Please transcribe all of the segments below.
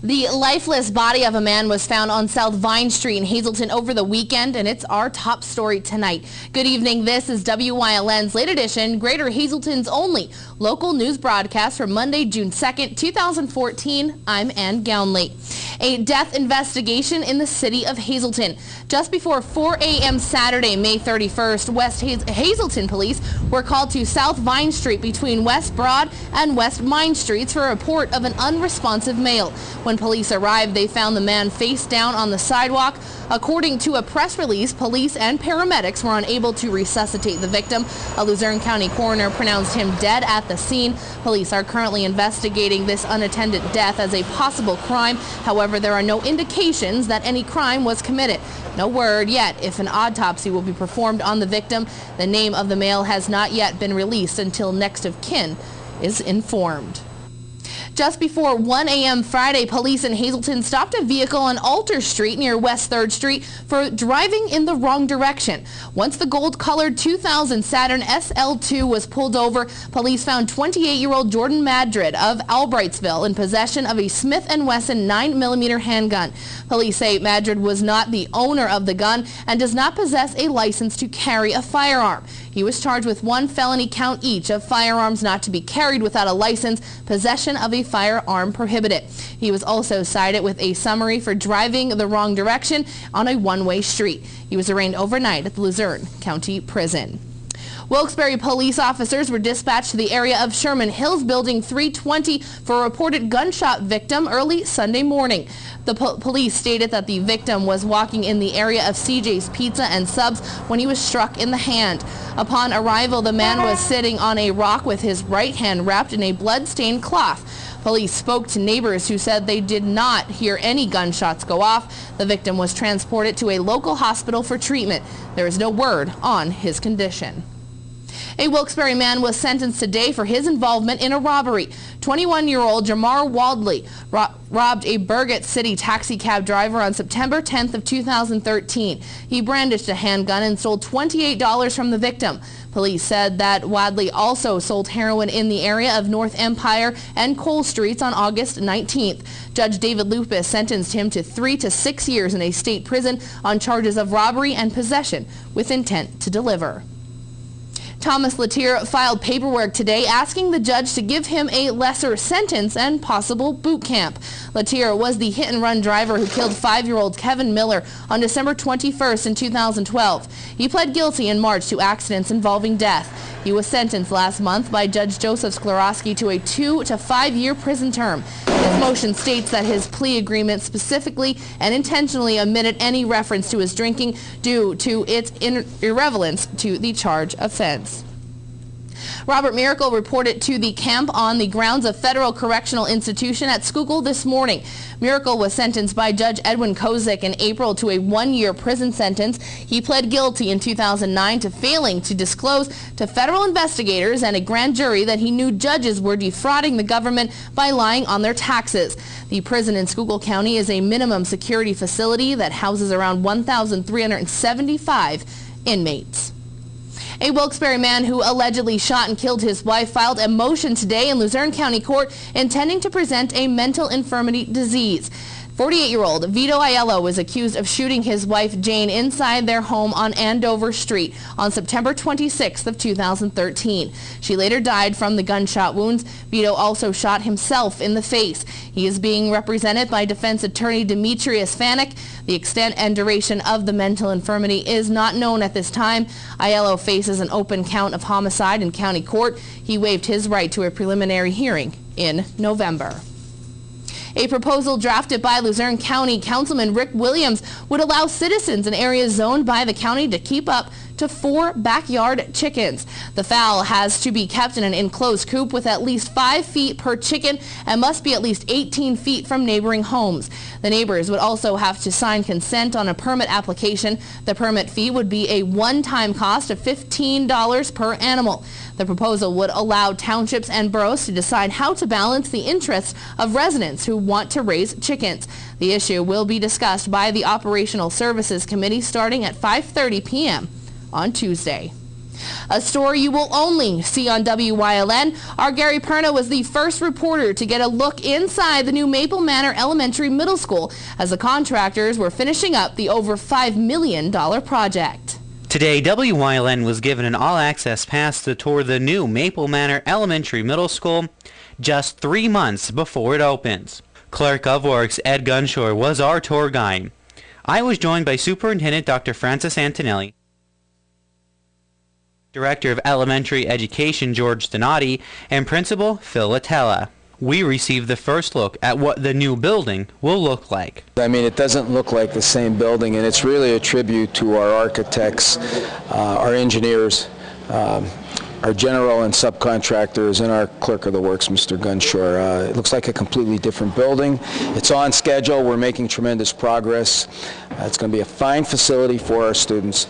The lifeless body of a man was found on South Vine Street in Hazleton over the weekend, and it's our top story tonight. Good evening. This is WYLN's late edition, Greater Hazleton's only local news broadcast for Monday, June 2nd, 2014. I'm Ann Gownley. A death investigation in the city of Hazleton. Just before 4 a.m. Saturday, May 31st, West Hazleton police were called to South Vine Street between West Broad and West Mine Streets for a report of an unresponsive male. When police arrived, they found the man face down on the sidewalk. According to a press release, police and paramedics were unable to resuscitate the victim. A Luzerne County coroner pronounced him dead at the scene. Police are currently investigating this unattended death as a possible crime. However, there are no indications that any crime was committed. No word yet if an autopsy will be performed on the victim. The name of the male has not yet been released until next of kin is informed. Just before 1 a.m. Friday, police in Hazleton stopped a vehicle on Alter Street near West 3rd Street for driving in the wrong direction. Once the gold-colored 2000 Saturn SL2 was pulled over, police found 28-year-old Jordan Madrid of Albrightsville in possession of a Smith & Wesson 9mm handgun. Police say Madrid was not the owner of the gun and does not possess a license to carry a firearm. He was charged with one felony count each of firearms not to be carried without a license, possession of a firearm prohibited. He was also cited with a summary for driving the wrong direction on a one-way street. He was arraigned overnight at the Luzerne County Prison. Wilkes-Barre police officers were dispatched to the area of Sherman Hills Building 320 for a reported gunshot victim early Sunday morning. The police stated that the victim was walking in the area of CJ's Pizza and Subs when he was struck in the hand. Upon arrival, the man was sitting on a rock with his right hand wrapped in a blood-stained cloth. Police spoke to neighbors who said they did not hear any gunshots go off. The victim was transported to a local hospital for treatment. There is no word on his condition. A Wilkes-Barre man was sentenced today for his involvement in a robbery. 21-year-old Jamar Waldley robbed a Burgett City taxi cab driver on September 10th of 2013. He brandished a handgun and stole $28 from the victim. Police said that Wadley also sold heroin in the area of North Empire and Cole Streets on August 19th. Judge David Lupus sentenced him to 3 to 6 years in a state prison on charges of robbery and possession with intent to deliver. Thomas Latier filed paperwork today asking the judge to give him a lesser sentence and possible boot camp. Latier was the hit-and-run driver who killed 5-year-old Kevin Miller on December 21st in 2012. He pled guilty in March to accidents involving death. He was sentenced last month by Judge Joseph Sklarowski to a 2 to 5 year prison term. His motion states that his plea agreement specifically and intentionally omitted any reference to his drinking due to its irrelevance to the charge offense. Robert Miracle reported to the camp on the grounds of Federal Correctional Institution at Schuylkill this morning. Miracle was sentenced by Judge Edwin Kozik in April to a 1-year prison sentence. He pled guilty in 2009 to failing to disclose to federal investigators and a grand jury that he knew judges were defrauding the government by lying on their taxes. The prison in Schuylkill County is a minimum security facility that houses around 1,375 inmates. A Wilkes-Barre man who allegedly shot and killed his wife filed a motion today in Luzerne County Court intending to present a mental infirmity disease. 48-year-old Vito Aiello was accused of shooting his wife Jane inside their home on Andover Street on September 26th of 2013. She later died from the gunshot wounds. Vito also shot himself in the face. He is being represented by defense attorney Demetrius Fanek. The extent and duration of the mental infirmity is not known at this time. Aiello faces an open count of homicide in county court. He waived his right to a preliminary hearing in November. A proposal drafted by Luzerne County Councilman Rick Williams would allow citizens in areas zoned by the county to keep up to 4 backyard chickens. The fowl has to be kept in an enclosed coop with at least 5 feet per chicken and must be at least 18 feet from neighboring homes. The neighbors would also have to sign consent on a permit application. The permit fee would be a one-time cost of $15 per animal. The proposal would allow townships and boroughs to decide how to balance the interests of residents who want to raise chickens. The issue will be discussed by the Operational Services Committee starting at 5:30 p.m. on Tuesday. A story you will only see on WYLN. Our Gary Perna was the first reporter to get a look inside the new Maple Manor Elementary Middle School as the contractors were finishing up the over $5 million project. Today, WYLN was given an all-access pass to tour the new Maple Manor Elementary Middle School just 3 months before it opens. Clerk of Works Ed Gunshore was our tour guide. I was joined by Superintendent Dr. Francis Antonelli, Director of Elementary Education George Donati, and Principal Phil Latella. We received the first look at what the new building will look like. I mean, it doesn't look like the same building, and it's really a tribute to our architects, our engineers, our general and subcontractors, and our clerk of the works, Mr. Gunshore. It looks like a completely different building. It's on schedule. We're making tremendous progress. It's going to be a fine facility for our students.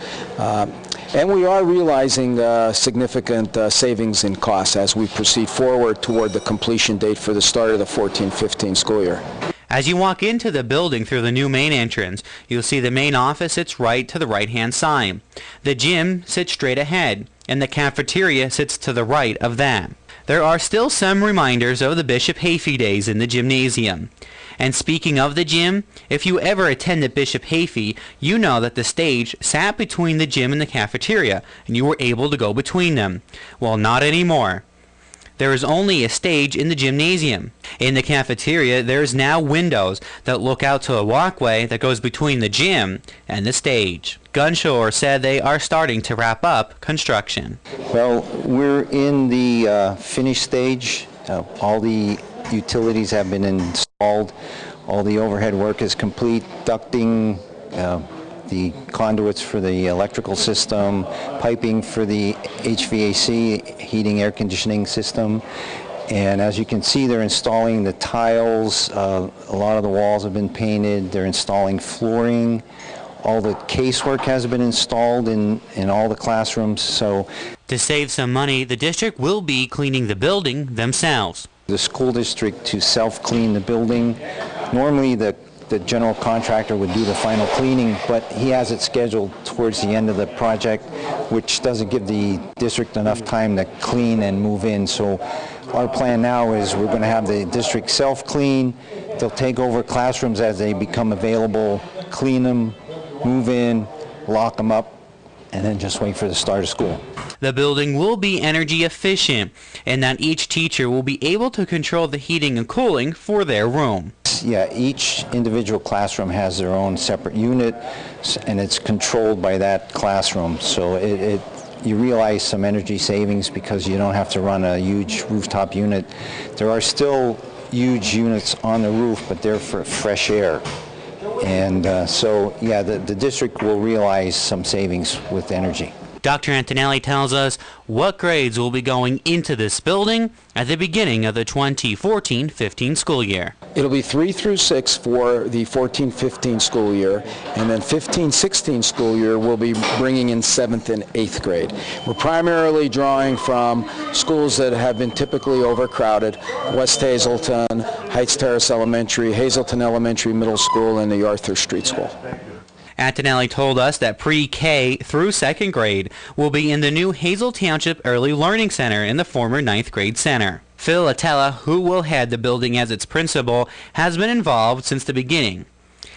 And we are realizing significant savings in costs as we proceed forward toward the completion date for the start of the 14-15 school year. As you walk into the building through the new main entrance, you'll see the main office sits right to the right-hand side. The gym sits straight ahead, and the cafeteria sits to the right of that. There are still some reminders of the Bishop Hayfie days in the gymnasium. And speaking of the gym, if you ever attended Bishop Hayfie, you know that the stage sat between the gym and the cafeteria, and you were able to go between them. Well, not anymore. There is only a stage in the gymnasium. In the cafeteria, there is now windows that look out to a walkway that goes between the gym and the stage. Gunshore said they are starting to wrap up construction. Well, we're in the finish stage. All the utilities have been installed. All the overhead work is complete. Ducting, the conduits for the electrical system, piping for the HVAC, heating, air conditioning system. And as you can see, they're installing the tiles. A lot of the walls have been painted. They're installing flooring. All the casework has been installed in all the classrooms. So, to save some money, the district will be cleaning the building themselves. The school district to self-clean the building. Normally the general contractor would do the final cleaning, but he has it scheduled towards the end of the project, which doesn't give the district enough time to clean and move in. So our plan now is we're going to have the district self-clean. They'll take over classrooms as they become available, clean them, move in, lock them up, and then just wait for the start of school. The building will be energy efficient, and that each teacher will be able to control the heating and cooling for their room. Yeah, each individual classroom has their own separate unit, and it's controlled by that classroom. So you realize some energy savings because you don't have to run a huge rooftop unit. There are still huge units on the roof, but they're for fresh air. And so, yeah, the district will realize some savings with energy. Dr. Antonelli tells us what grades will be going into this building at the beginning of the 2014-15 school year. It'll be 3 through 6 for the 14-15 school year, and then 15-16 school year we'll be bringing in 7th and 8th grade. We're primarily drawing from schools that have been typically overcrowded: West Hazelton, Heights Terrace Elementary, Hazelton Elementary Middle School, and the Arthur Street School. Antonelli told us that pre-K through 2nd grade will be in the new Hazel Township Early Learning Center in the former 9th grade center. Phil Latella, who will head the building as its principal, has been involved since the beginning.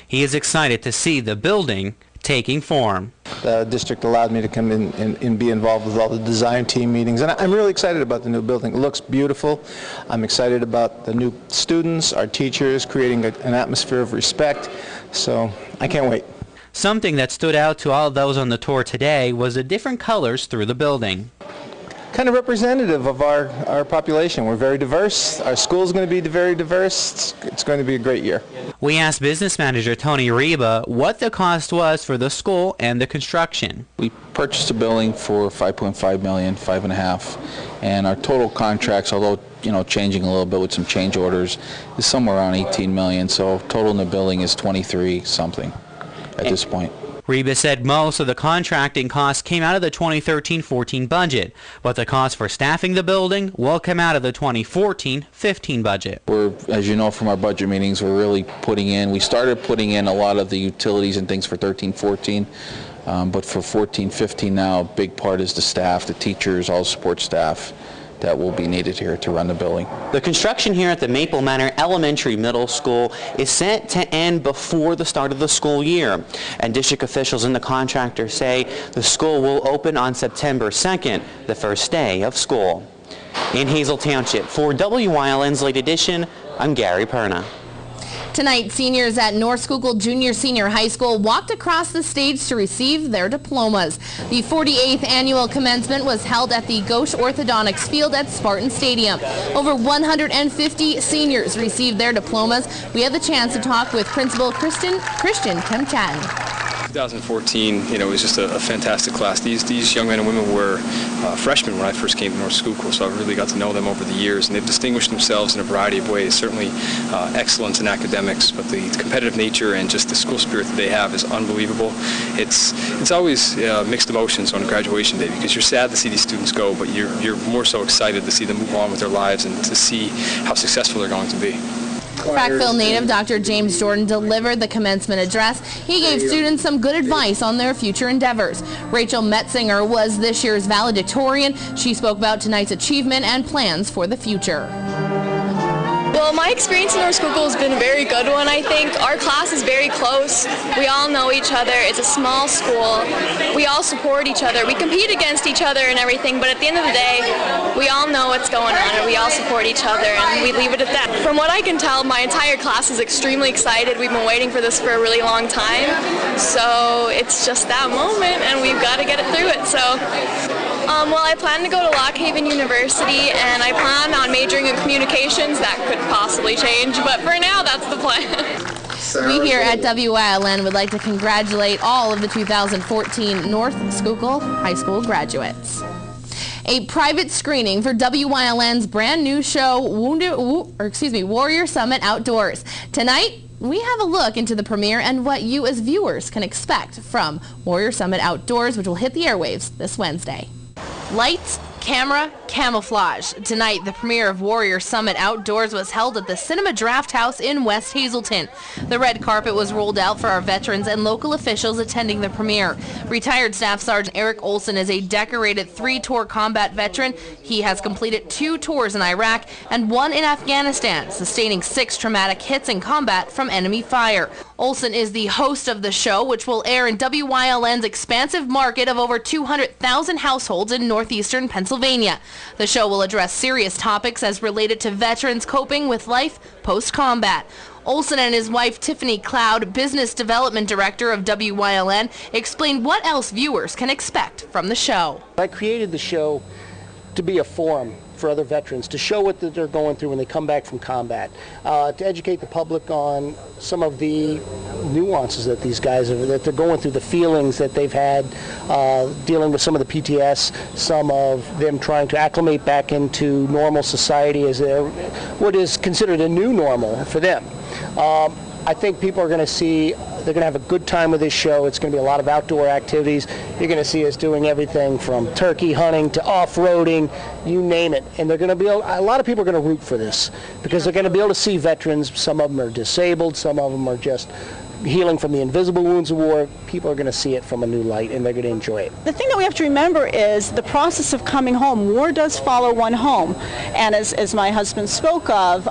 He is excited to see the building taking form. The district allowed me to come in and be involved with all the design team meetings, and I'm really excited about the new building. It looks beautiful. I'm excited about the new students, our teachers, creating an atmosphere of respect, so I can't wait. Something that stood out to all of those on the tour today was the different colors through the building. Kind of representative of our population. We're very diverse. Our school's going to be very diverse. It's going to be a great year. We asked business manager Tony Reba what the cost was for the school and the construction. We purchased a building for $5.5 million, $5.5 million, and our total contracts, although changing a little bit with some change orders, is somewhere around $18 million. So total in the building is 23 something at this point. Reba said most of the contracting costs came out of the 2013-14 budget, but the cost for staffing the building will come out of the 2014-15 budget. We're, as you know from our budget meetings, we started putting in a lot of the utilities and things for 13-14 But for 14, 15 now, a big part is the staff, the teachers, all the support staff that will be needed here to run the building. The construction here at the Maple Manor Elementary Middle School is set to end before the start of the school year. And district officials and the contractor say the school will open on September 2nd, the first day of school. In Hazel Township, for WYLN's Late Edition, I'm Gary Perna. Tonight, seniors at North Schuylkill Junior Senior High School walked across the stage to receive their diplomas. The 48th annual commencement was held at the Gauche Orthodontics Field at Spartan Stadium. Over 150 seniors received their diplomas. We had the chance to talk with Principal Christian Kemchan. 2014, it was just a fantastic class. These young men and women were freshmen when I first came to North Schuylkill, so I've really got to know them over the years, and they've distinguished themselves in a variety of ways. Certainly excellence in academics, but the competitive nature and just the school spirit that they have is unbelievable. It's always mixed emotions on graduation day because you're sad to see these students go, but you're more so excited to see them move on with their lives and to see how successful they're going to be. Frackville native Dr. James Jordan delivered the commencement address. He gave students some good advice on their future endeavors. Rachel Metzinger was this year's valedictorian. She spoke about tonight's achievement and plans for the future. Well, my experience in North Schuylkill has been a very good one, I think. Our class is very close. We all know each other. It's a small school. We all support each other. We compete against each other and everything, but at the end of the day, we all know what's going on and we all support each other, and we leave it at that. From what I can tell, my entire class is extremely excited. We've been waiting for this for a really long time, so it's just that moment and we've got to get it through it. Well, I plan to go to Lock Haven University, and I plan on majoring in communications. That could possibly change, but for now, that's the plan. We here at WYLN would like to congratulate all of the 2014 North Schuylkill High School graduates. A private screening for WYLN's brand new show, Warrior Summit Outdoors. Tonight, we have a look into the premiere and what you as viewers can expect from Warrior Summit Outdoors, which will hit the airwaves this Wednesday. Lights, camera, camouflage. Tonight, the premiere of Warrior Summit Outdoors was held at the Cinema Draft House in West Hazelton. The red carpet was rolled out for our veterans and local officials attending the premiere. Retired Staff Sergeant Eric Olson is a decorated 3-tour combat veteran. He has completed 2 tours in Iraq and 1 in Afghanistan, sustaining 6 traumatic hits in combat from enemy fire. Olson is the host of the show, which will air in WYLN's expansive market of over 200,000 households in northeastern Pennsylvania. The show will address serious topics as related to veterans coping with life post-combat. Olson and his wife Tiffany Cloud, Business Development Director of WYLN, explained what else viewers can expect from the show. I created the show to be a forum for other veterans, to show what they're going through when they come back from combat, to educate the public on some of the nuances that these guys that they're going through, the feelings that they've had dealing with some of the PTS, some of them trying to acclimate back into normal society as what is considered a new normal for them. I think people are going to see, they're going to have a good time with this show. It's going to be a lot of outdoor activities. You're going to see us doing everything from turkey hunting to off-roading, you name it. And they're going to be able, a lot of people are going to root for this because they're going to be able to see veterans. Some of them are disabled, some of them are just healing from the invisible wounds of war. People are going to see it from a new light and they're going to enjoy it. The thing that we have to remember is the process of coming home. War does follow one home, and as my husband spoke of,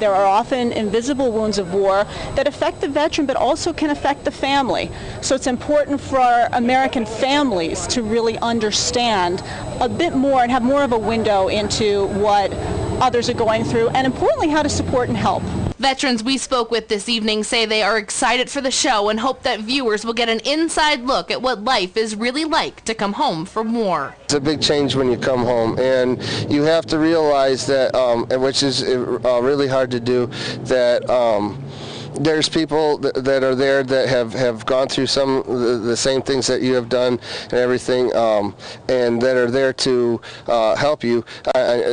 there are often invisible wounds of war that affect the veteran but also can affect the family. So it's important for our American families to really understand a bit more and have more of a window into what others are going through, and importantly how to support and help. Veterans we spoke with this evening say they are excited for the show and hope that viewers will get an inside look at what life is really like to come home from war. It's a big change when you come home, and you have to realize that, which is really hard to do, that there's people that are there that have gone through some of the same things that you have done and everything, and that are there to help you.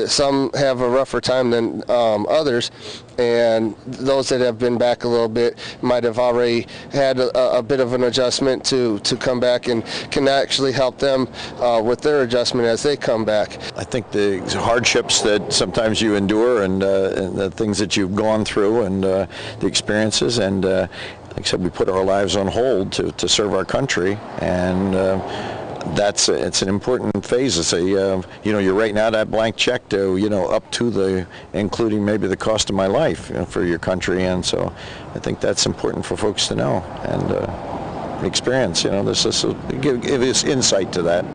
Some have a rougher time than others, and those that have been back a little bit might have already had a bit of an adjustment to come back, and can actually help them with their adjustment as they come back. I think the hardships that sometimes you endure and the things that you've gone through and the experiences, and like I said, we put our lives on hold to serve our country, and it's an important phase. It's you're writing out that blank check to, up to including maybe the cost of my life, for your country, and so I think that's important for folks to know and experience. This will give us insight to that.